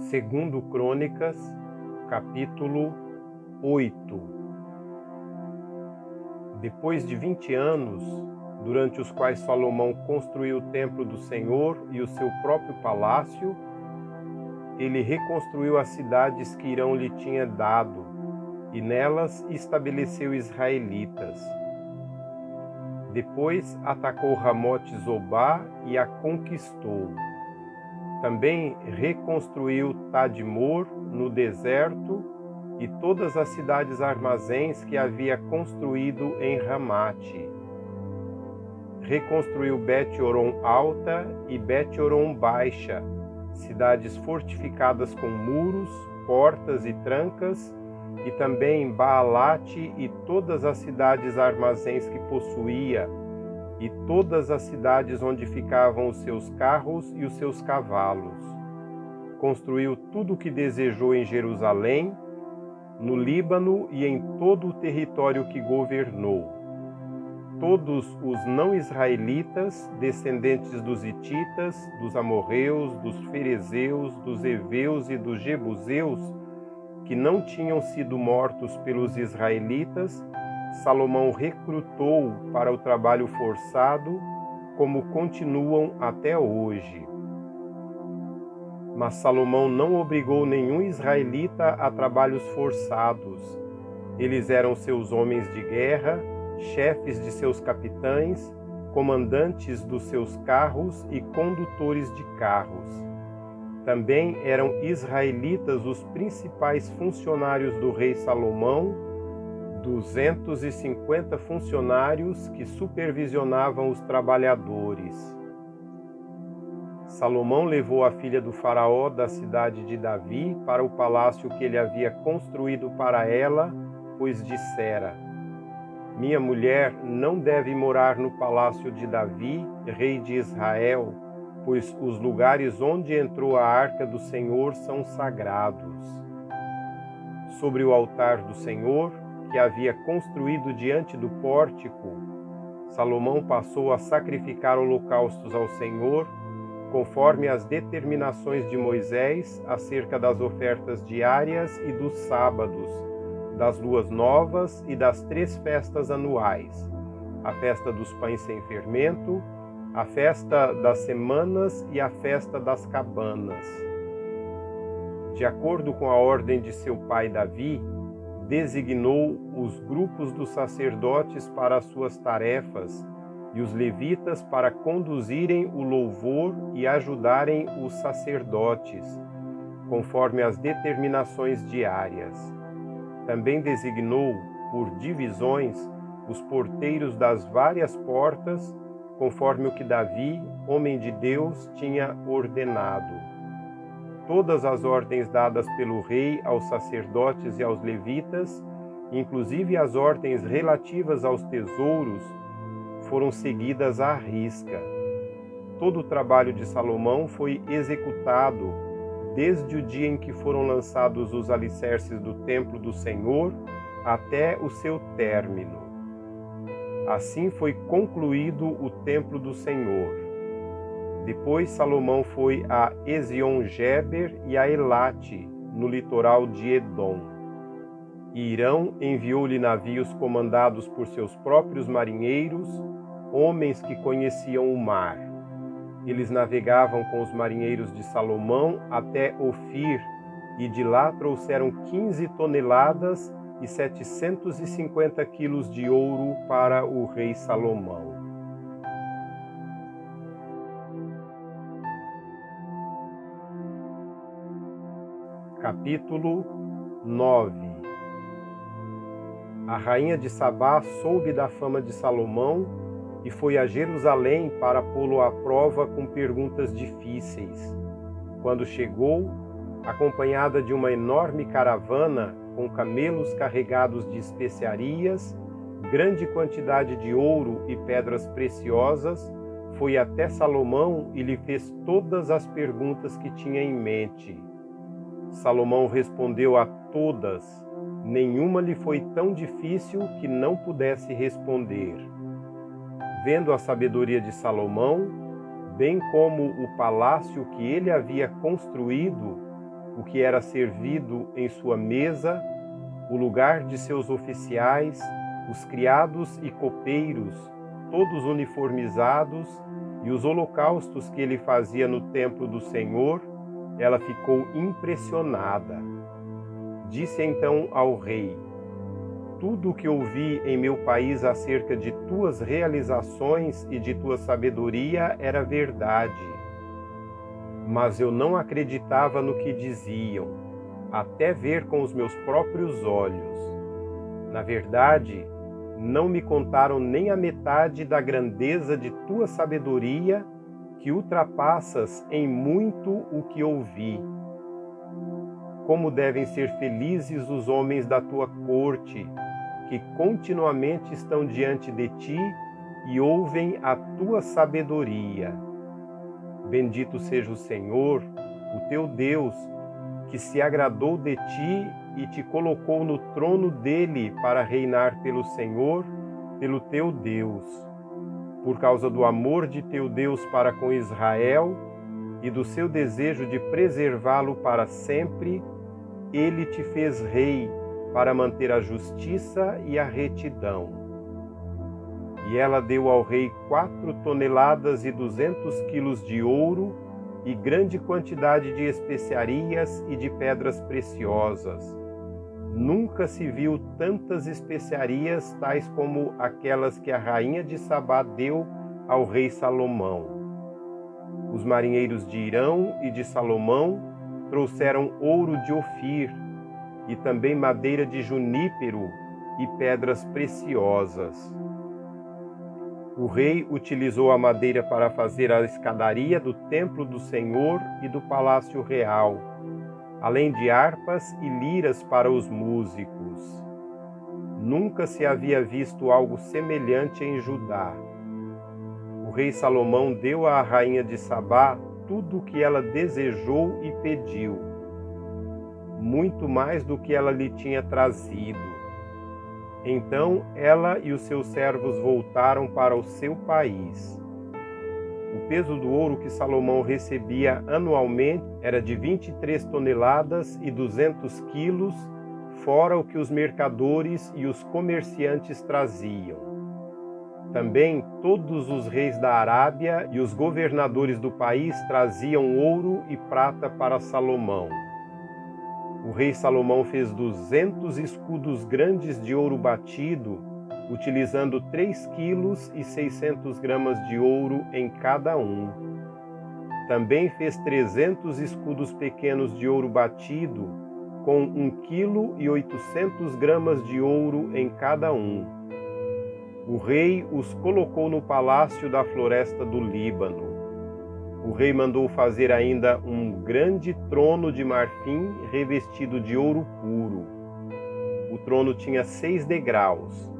Segundo Crônicas, capítulo 8. Depois de 20 anos, durante os quais Salomão construiu o templo do Senhor e o seu próprio palácio, ele reconstruiu as cidades que Irão lhe tinha dado, e nelas estabeleceu israelitas. Depois atacou Ramote-Zobá e a conquistou. Também reconstruiu Tadmor no deserto e todas as cidades armazéns que havia construído em Ramate. Reconstruiu Bet-Horon Alta e Bet-Horon Baixa, cidades fortificadas com muros, portas e trancas, e também Baalate e todas as cidades armazéns que possuía, e todas as cidades onde ficavam os seus carros e os seus cavalos. Construiu tudo o que desejou em Jerusalém, no Líbano e em todo o território que governou. Todos os não-israelitas, descendentes dos hititas, dos amorreus, dos ferezeus, dos heveus e dos jebuseus, que não tinham sido mortos pelos israelitas, Salomão recrutou para o trabalho forçado, como continuam até hoje. Mas Salomão não obrigou nenhum israelita a trabalhos forçados. Eles eram seus homens de guerra, chefes de seus capitães, comandantes dos seus carros e condutores de carros. Também eram israelitas os principais funcionários do rei Salomão, 250 funcionários que supervisionavam os trabalhadores. Salomão levou a filha do faraó da cidade de Davi para o palácio que ele havia construído para ela, pois dissera: minha mulher não deve morar no palácio de Davi, rei de Israel, pois os lugares onde entrou a arca do Senhor são sagrados. Sobre o altar do Senhor, que havia construído diante do pórtico, Salomão passou a sacrificar holocaustos ao Senhor, conforme as determinações de Moisés acerca das ofertas diárias e dos sábados, das luas novas e das 3 festas anuais, a festa dos pães sem fermento, a festa das semanas e a festa das cabanas. De acordo com a ordem de seu pai Davi, designou os grupos dos sacerdotes para as suas tarefas e os levitas para conduzirem o louvor e ajudarem os sacerdotes, conforme as determinações diárias. Também designou, por divisões, os porteiros das várias portas, conforme o que Davi, homem de Deus, tinha ordenado. Todas as ordens dadas pelo rei aos sacerdotes e aos levitas, inclusive as ordens relativas aos tesouros, foram seguidas à risca. Todo o trabalho de Salomão foi executado desde o dia em que foram lançados os alicerces do templo do Senhor até o seu término. Assim foi concluído o templo do Senhor. Depois Salomão foi a Ezion-Geber e a Elate, no litoral de Edom. E Irão enviou-lhe navios comandados por seus próprios marinheiros, homens que conheciam o mar. Eles navegavam com os marinheiros de Salomão até Ofir, e de lá trouxeram 15 toneladas e 750 quilos de ouro para o rei Salomão. Capítulo 9. A rainha de Sabá soube da fama de Salomão e foi a Jerusalém para pô-lo à prova com perguntas difíceis. Quando chegou, acompanhada de uma enorme caravana com camelos carregados de especiarias, grande quantidade de ouro e pedras preciosas, foi até Salomão e lhe fez todas as perguntas que tinha em mente. Salomão respondeu a todas, nenhuma lhe foi tão difícil que não pudesse responder. Vendo a sabedoria de Salomão, bem como o palácio que ele havia construído, o que era servido em sua mesa, o lugar de seus oficiais, os criados e copeiros, todos uniformizados, e os holocaustos que ele fazia no templo do Senhor, ela ficou impressionada. Disse então ao rei: tudo o que ouvi em meu país acerca de tuas realizações e de tua sabedoria era verdade. Mas eu não acreditava no que diziam, até ver com os meus próprios olhos. Na verdade, não me contaram nem a metade da grandeza de tua sabedoria, que ultrapassas em muito o que ouvi. Como devem ser felizes os homens da tua corte, que continuamente estão diante de ti e ouvem a tua sabedoria. Bendito seja o Senhor, o teu Deus, que se agradou de ti e te colocou no trono dele para reinar pelo Senhor, pelo teu Deus. Por causa do amor de teu Deus para com Israel e do seu desejo de preservá-lo para sempre, ele te fez rei para manter a justiça e a retidão. E ela deu ao rei 4 toneladas e 200 quilos de ouro e grande quantidade de especiarias e de pedras preciosas. Nunca se viu tantas especiarias tais como aquelas que a rainha de Sabá deu ao rei Salomão. Os marinheiros de Irão e de Salomão trouxeram ouro de Ofir e também madeira de junípero e pedras preciosas. O rei utilizou a madeira para fazer a escadaria do templo do Senhor e do palácio real, além de harpas e liras para os músicos. Nunca se havia visto algo semelhante em Judá. O rei Salomão deu à rainha de Sabá tudo o que ela desejou e pediu, muito mais do que ela lhe tinha trazido. Então ela e os seus servos voltaram para o seu país. O peso do ouro que Salomão recebia anualmente era de 23 toneladas e 200 quilos, fora o que os mercadores e os comerciantes traziam. Também todos os reis da Arábia e os governadores do país traziam ouro e prata para Salomão. O rei Salomão fez 200 escudos grandes de ouro batido, utilizando 3 quilos e 600 gramas de ouro em cada um. Também fez 300 escudos pequenos de ouro batido, com 1 quilo e 800 gramas de ouro em cada um. O rei os colocou no palácio da floresta do Líbano. O rei mandou fazer ainda um grande trono de marfim revestido de ouro puro. O trono tinha 6 degraus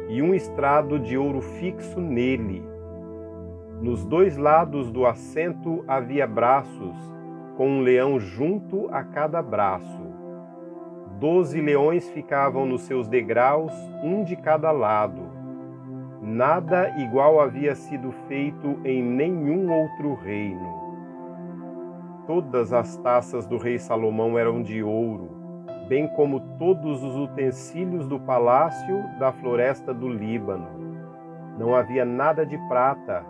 e um estrado de ouro fixo nele. Nos 2 lados do assento havia braços, com um leão junto a cada braço. 12 leões ficavam nos seus degraus, um de cada lado. Nada igual havia sido feito em nenhum outro reino. Todas as taças do rei Salomão eram de ouro, bem como todos os utensílios do palácio da floresta do Líbano. Não havia nada de prata,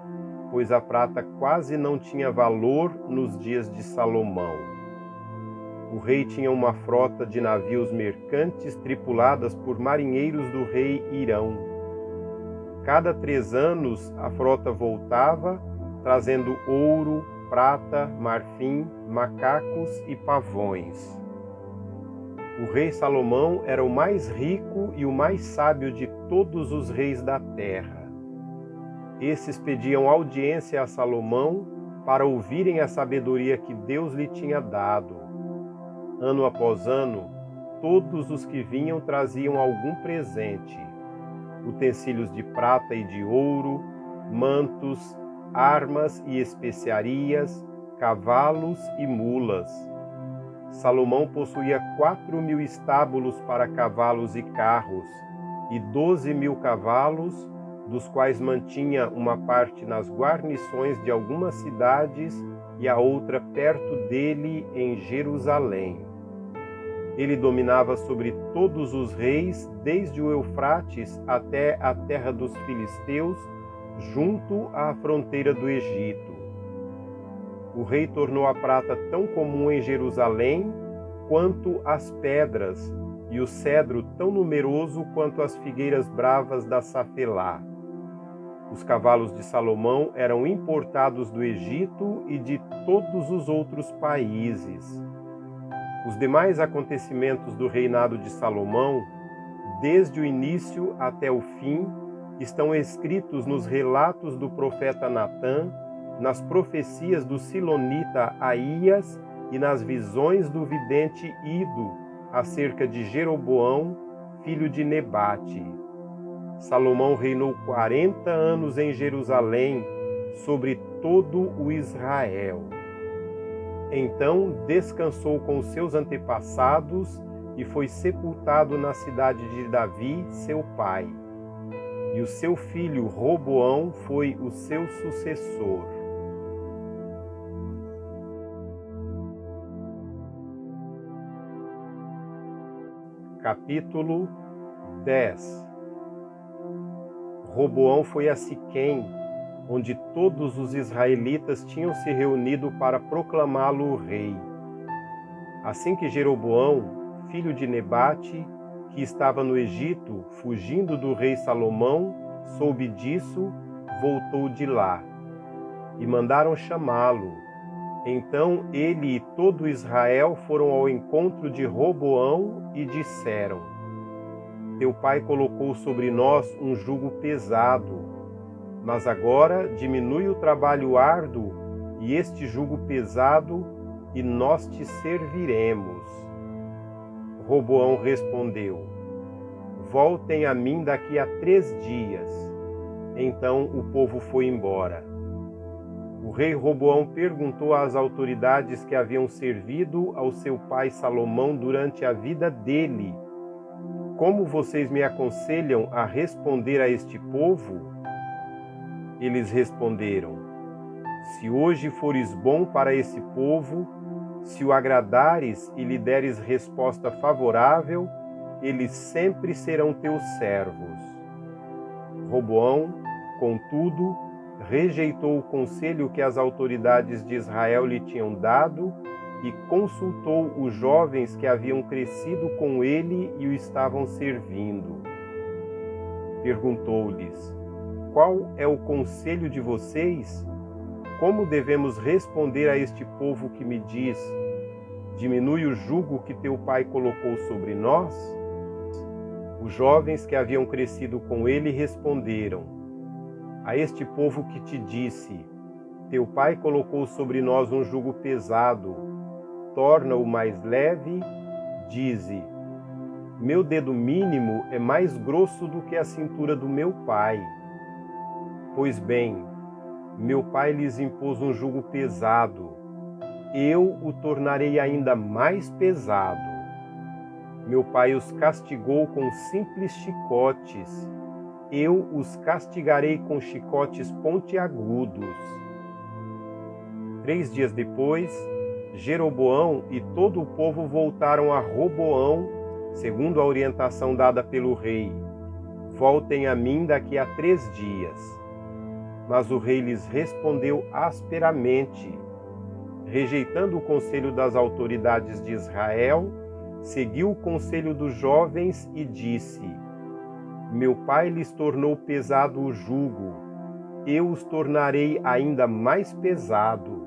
pois a prata quase não tinha valor nos dias de Salomão. O rei tinha uma frota de navios mercantes tripuladas por marinheiros do rei Irão. Cada 3 anos a frota voltava, trazendo ouro, prata, marfim, macacos e pavões. O rei Salomão era o mais rico e o mais sábio de todos os reis da terra. Esses pediam audiência a Salomão para ouvirem a sabedoria que Deus lhe tinha dado. Ano após ano, todos os que vinham traziam algum presente: utensílios de prata e de ouro, mantos, armas e especiarias, cavalos e mulas. Salomão possuía 4.000 estábulos para cavalos e carros, e 12.000 cavalos, dos quais mantinha uma parte nas guarnições de algumas cidades e a outra perto dele em Jerusalém. Ele dominava sobre todos os reis, desde o Eufrates até a terra dos filisteus, junto à fronteira do Egito. O rei tornou a prata tão comum em Jerusalém quanto as pedras, e o cedro tão numeroso quanto as figueiras bravas da Safelá. Os cavalos de Salomão eram importados do Egito e de todos os outros países. Os demais acontecimentos do reinado de Salomão, desde o início até o fim, estão escritos nos relatos do profeta Natã, nas profecias do silonita Aías e nas visões do vidente Ido acerca de Jeroboão, filho de Nebate. Salomão reinou 40 anos em Jerusalém, sobre todo o Israel. Então descansou com os seus antepassados e foi sepultado na cidade de Davi, seu pai. E o seu filho Roboão foi o seu sucessor. Capítulo 10. Roboão foi a Siquém, onde todos os israelitas tinham se reunido para proclamá-lo rei. Assim que Jeroboão, filho de Nebate, que estava no Egito, fugindo do rei Salomão, soube disso, voltou de lá. E mandaram chamá-lo. Então ele e todo Israel foram ao encontro de Roboão e disseram: Teu pai colocou sobre nós um jugo pesado, mas agora diminui o trabalho árduo e este jugo pesado, e nós te serviremos. Roboão respondeu: Voltem a mim daqui a 3 dias. Então o povo foi embora. O rei Roboão perguntou às autoridades que haviam servido ao seu pai Salomão durante a vida dele: Como vocês me aconselham a responder a este povo? Eles responderam: Se hoje fores bom para esse povo, se o agradares e lhe deres resposta favorável, eles sempre serão teus servos. Roboão, contudo, rejeitou o conselho que as autoridades de Israel lhe tinham dado e consultou os jovens que haviam crescido com ele e o estavam servindo. Perguntou-lhes: Qual é o conselho de vocês? Como devemos responder a este povo que me diz: Diminui o jugo que teu pai colocou sobre nós? Os jovens que haviam crescido com ele responderam: A este povo que te disse: Teu pai colocou sobre nós um jugo pesado, torna-o mais leve, dize: Meu dedo mínimo é mais grosso do que a cintura do meu pai. Pois bem, meu pai lhes impôs um jugo pesado, eu o tornarei ainda mais pesado. Meu pai os castigou com simples chicotes, eu os castigarei com chicotes pontiagudos. 3 dias depois, Jeroboão e todo o povo voltaram a Roboão, segundo a orientação dada pelo rei: Voltem a mim daqui a 3 dias. Mas o rei lhes respondeu asperamente, rejeitando o conselho das autoridades de Israel, seguiu o conselho dos jovens e disse: Meu pai lhes tornou pesado o jugo, eu os tornarei ainda mais pesado.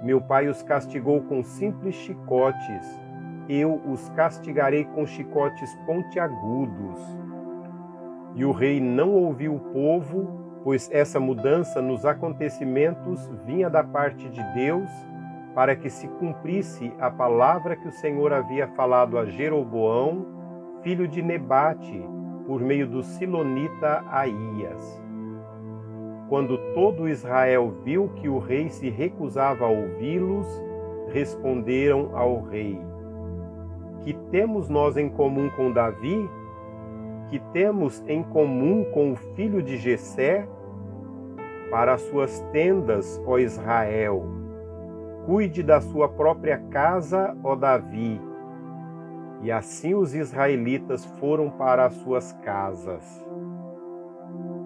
Meu pai os castigou com simples chicotes, eu os castigarei com chicotes pontiagudos. E o rei não ouviu o povo, pois essa mudança nos acontecimentos vinha da parte de Deus, para que se cumprisse a palavra que o Senhor havia falado a Jeroboão, filho de Nebate, por meio do silonita Aías. Quando todo Israel viu que o rei se recusava a ouvi-los, responderam ao rei: Que temos nós em comum com Davi? Que temos em comum com o filho de Jessé? Para as suas tendas, ó Israel, cuide da sua própria casa, ó Davi. E assim os israelitas foram para as suas casas.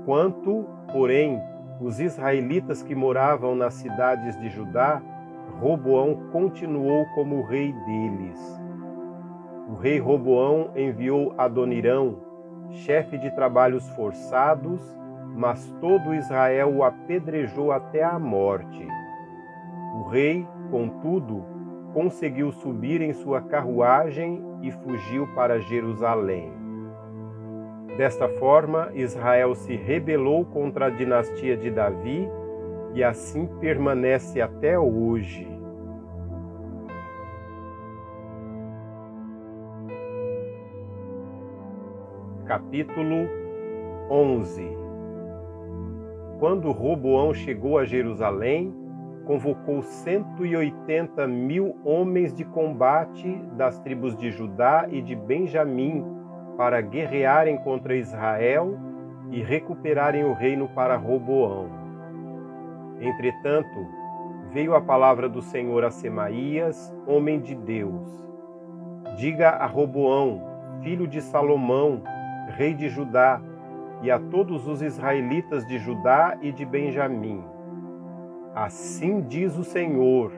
Quanto, porém, os israelitas que moravam nas cidades de Judá, Roboão continuou como rei deles. O rei Roboão enviou Adonirão, chefe de trabalhos forçados, mas todo Israel o apedrejou até a morte. O rei, contudo, conseguiu subir em sua carruagem e fugiu para Jerusalém. Desta forma, Israel se rebelou contra a dinastia de Davi e assim permanece até hoje. Capítulo 11. Quando Roboão chegou a Jerusalém, convocou 180.000 homens de combate das tribos de Judá e de Benjamim para guerrearem contra Israel e recuperarem o reino para Roboão. Entretanto, veio a palavra do Senhor a Semaías, homem de Deus. Diga a Roboão, filho de Salomão, rei de Judá, e a todos os israelitas de Judá e de Benjamim: assim diz o Senhor: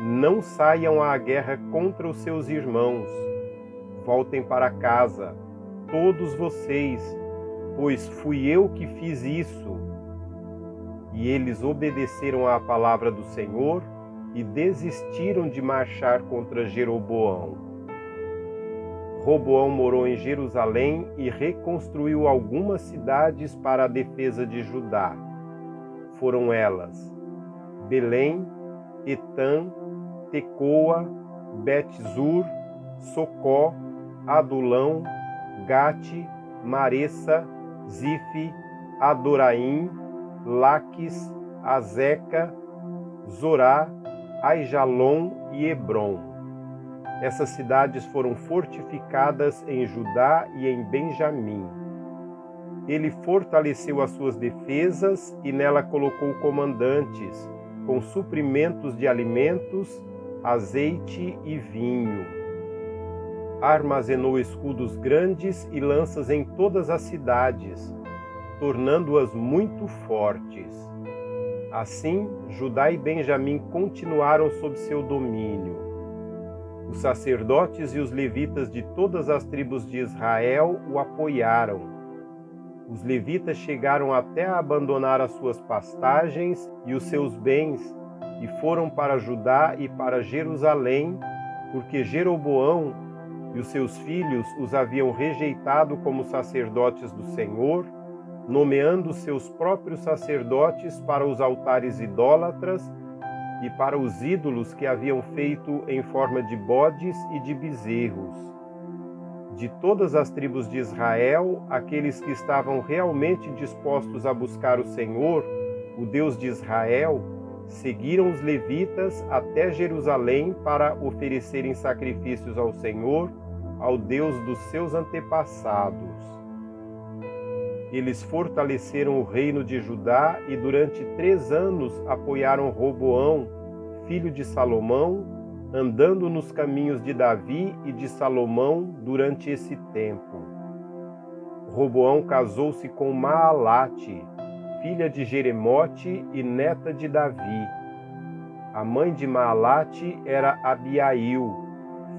não saiam à guerra contra os seus irmãos. Voltem para casa, todos vocês, pois fui eu que fiz isso. E eles obedeceram à palavra do Senhor e desistiram de marchar contra Jeroboão. Roboão morou em Jerusalém e reconstruiu algumas cidades para a defesa de Judá. Foram elas: Belém, Etã, Tecoa, Bet-zur, Socó, Adulão, Gate, Maressa, Zife, Adoraim, Laques, Azeca, Zorá, Aijalon e Hebrom. Essas cidades foram fortificadas em Judá e em Benjamim. Ele fortaleceu as suas defesas e nela colocou comandantes, com suprimentos de alimentos, azeite e vinho. Armazenou escudos grandes e lanças em todas as cidades, tornando-as muito fortes. Assim, Judá e Benjamim continuaram sob seu domínio. Os sacerdotes e os levitas de todas as tribos de Israel o apoiaram. Os levitas chegaram até a abandonar as suas pastagens e os seus bens e foram para Judá e para Jerusalém, porque Jeroboão e os seus filhos os haviam rejeitado como sacerdotes do Senhor, nomeando seus próprios sacerdotes para os altares idólatras e para os ídolos que haviam feito em forma de bodes e de bezerros. De todas as tribos de Israel, aqueles que estavam realmente dispostos a buscar o Senhor, o Deus de Israel, seguiram os levitas até Jerusalém para oferecerem sacrifícios ao Senhor, ao Deus dos seus antepassados. Eles fortaleceram o reino de Judá e durante 3 anos apoiaram Roboão, filho de Salomão, andando nos caminhos de Davi e de Salomão durante esse tempo. Roboão casou-se com Maalate, filha de Jeremote e neta de Davi. A mãe de Maalate era Abiail,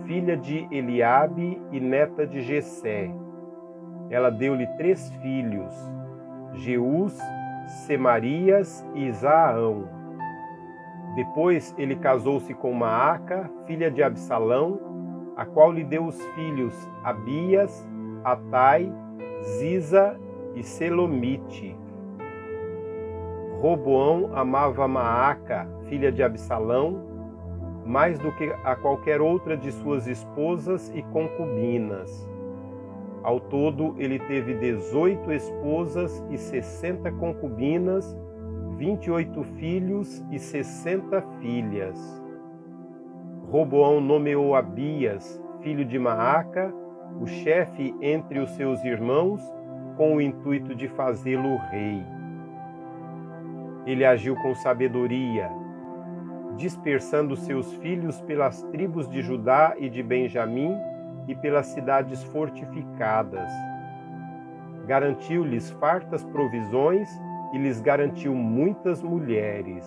filha de Eliabe e neta de Jessé. Ela deu-lhe 3 filhos, Jeús, Semarias e Isaão. Depois ele casou-se com Maaca, filha de Absalão, a qual lhe deu os filhos Abias, Atai, Ziza e Selomite. Roboão amava Maaca, filha de Absalão, mais do que a qualquer outra de suas esposas e concubinas. Ao todo, ele teve 18 esposas e 60 concubinas, 28 filhos e 60 filhas. Roboão nomeou Abias, filho de Maaca, o chefe entre os seus irmãos, com o intuito de fazê-lo rei. Ele agiu com sabedoria. dispersando seus filhos pelas tribos de Judá e de Benjamim e pelas cidades fortificadas. Garantiu-lhes fartas provisões e lhes garantiu muitas mulheres.